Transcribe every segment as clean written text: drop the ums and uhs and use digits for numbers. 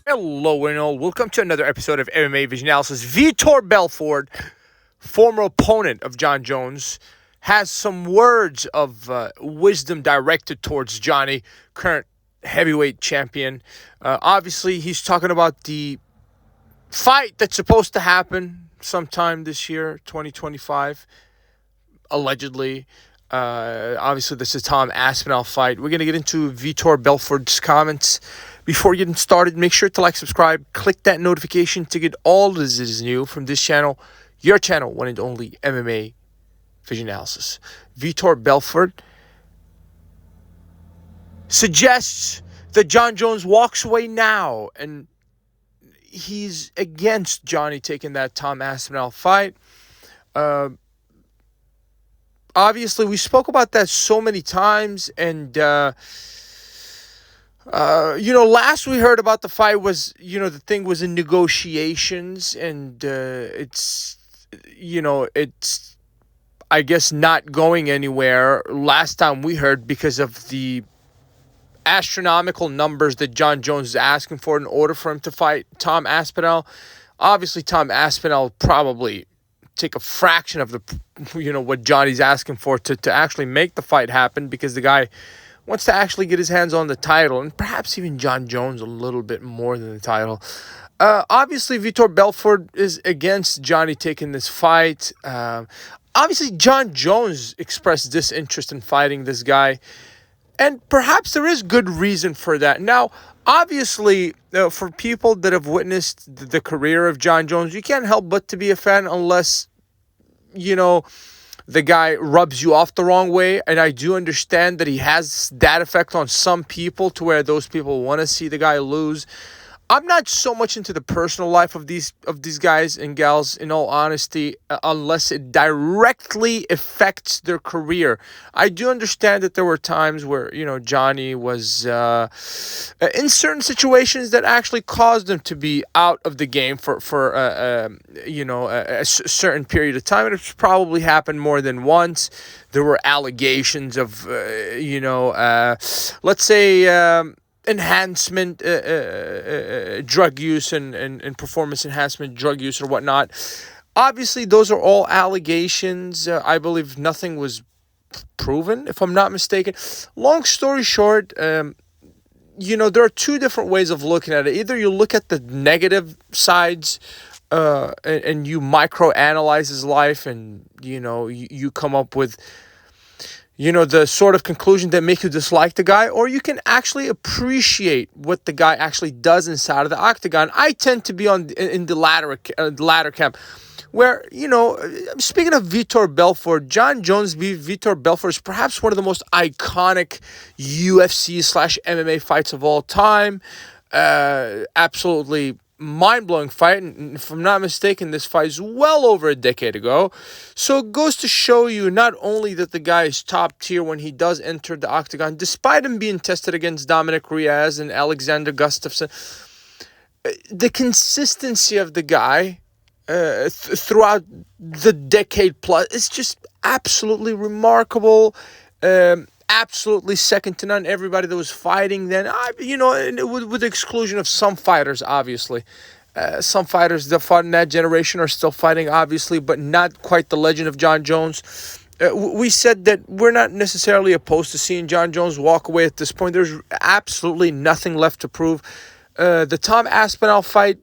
Hello and all. Welcome to another episode of MMA Vision Analysis. Vitor Belfort, former opponent of Jon Jones, has some words of wisdom directed towards Johnny, current heavyweight champion. Obviously, he's talking about the fight that's supposed to happen sometime this year, 2025, allegedly. Obviously, this is Tom Aspinall fight. We're going to get into Vitor Belfort's comments. Before getting started, make sure to like, subscribe, click that notification to get all this is new from this channel, your channel, one and only MMA Vision Analysis. Vitor Belfort suggests that Jon Jones walks away now, and he's against Johnny taking that Tom Aspinall fight. Obviously, we spoke about that so many times, and last we heard about the fight was, the thing was in negotiations, and it's I guess not going anywhere last time we heard because of the astronomical numbers that Jon Jones is asking for in order for him to fight Tom Aspinall. Obviously, Tom Aspinall probably take a fraction of the, what Johnny's asking for to actually make the fight happen, because the guy wants to actually get his hands on the title, and perhaps even Jon Jones a little bit more than the title. Obviously, Vitor Belfort is against Johnny taking this fight. Obviously, Jon Jones expressed disinterest in fighting this guy, and perhaps there is good reason for that. Now, obviously, for people that have witnessed the career of Jon Jones, you can't help but to be a fan unless, the guy rubs you off the wrong way. And I do understand that he has that effect on some people, to where those people want to see the guy lose. I'm not so much into the personal life of these guys and gals, in all honesty, unless it directly affects their career. I do understand that there were times where, Johnny was in certain situations that actually caused him to be out of the game for a certain period of time. And it's probably happened more than once. There were allegations of, let's say, enhancement drug use and performance enhancement drug use or whatnot. Obviously, those are all allegations. I believe nothing was proven, if I'm not mistaken. Long story short, there are two different ways of looking at it. Either you look at the negative sides, and you microanalyze his life, and you come up with the sort of conclusion that make you dislike the guy, or you can actually appreciate what the guy actually does inside of the octagon. I tend to be in the latter camp, where, speaking of Vitor Belfort, Jon Jones v. Vitor Belfort is perhaps one of the most iconic UFC/MMA fights of all time. Absolutely mind-blowing fight, and if I'm not mistaken, this fight is well over a decade ago. So it goes to show you not only that the guy is top tier when he does enter the octagon, despite him being tested against Dominic Reyes and Alexander Gustafsson, the consistency of the guy throughout the decade plus is just absolutely remarkable. Absolutely second to none. Everybody that was fighting then, with the exclusion of some fighters, obviously. Some fighters that fought in that generation are still fighting, obviously, but not quite the legend of Jon Jones. We said that we're not necessarily opposed to seeing Jon Jones walk away at this point. There's absolutely nothing left to prove. The Tom Aspinall fight,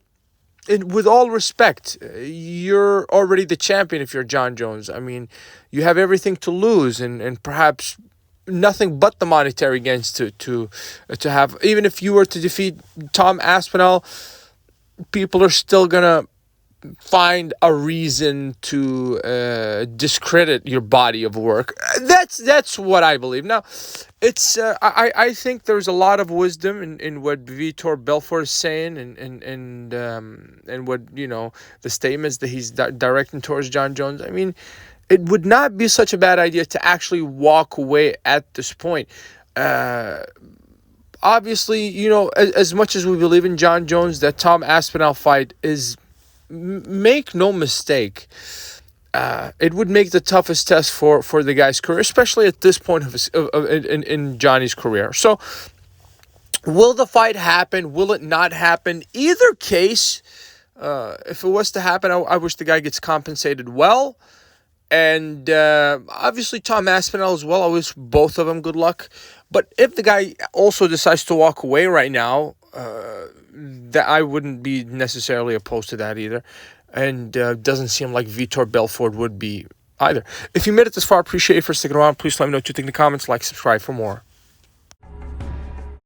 with all respect, you're already the champion if you're Jon Jones. I mean, you have everything to lose, and perhaps nothing but the monetary gains to have. Even if you were to defeat Tom Aspinall, people are still gonna find a reason to discredit your body of work. That's what I believe. Now, it's I think there's a lot of wisdom in what Vitor Belfort is saying, and what the statements that he's directing towards Jon Jones. I mean, it would not be such a bad idea to actually walk away at this point. Obviously, as much as we believe in Jon Jones, that Tom Aspinall fight is, make no mistake, it would make the toughest test for the guy's career, especially at this point in Johnny's career. So, Will the fight happen? Will it not happen? Either case, if it was to happen, I wish the guy gets compensated well. And obviously Tom Aspinall as well. I wish both of them good luck. But if the guy also decides to walk away right now, that I wouldn't be necessarily opposed to that either. And doesn't seem like Vitor Belfort would be either. If you made it this far, appreciate you for sticking around. Please let me know what you think in the comments. Like, subscribe for more.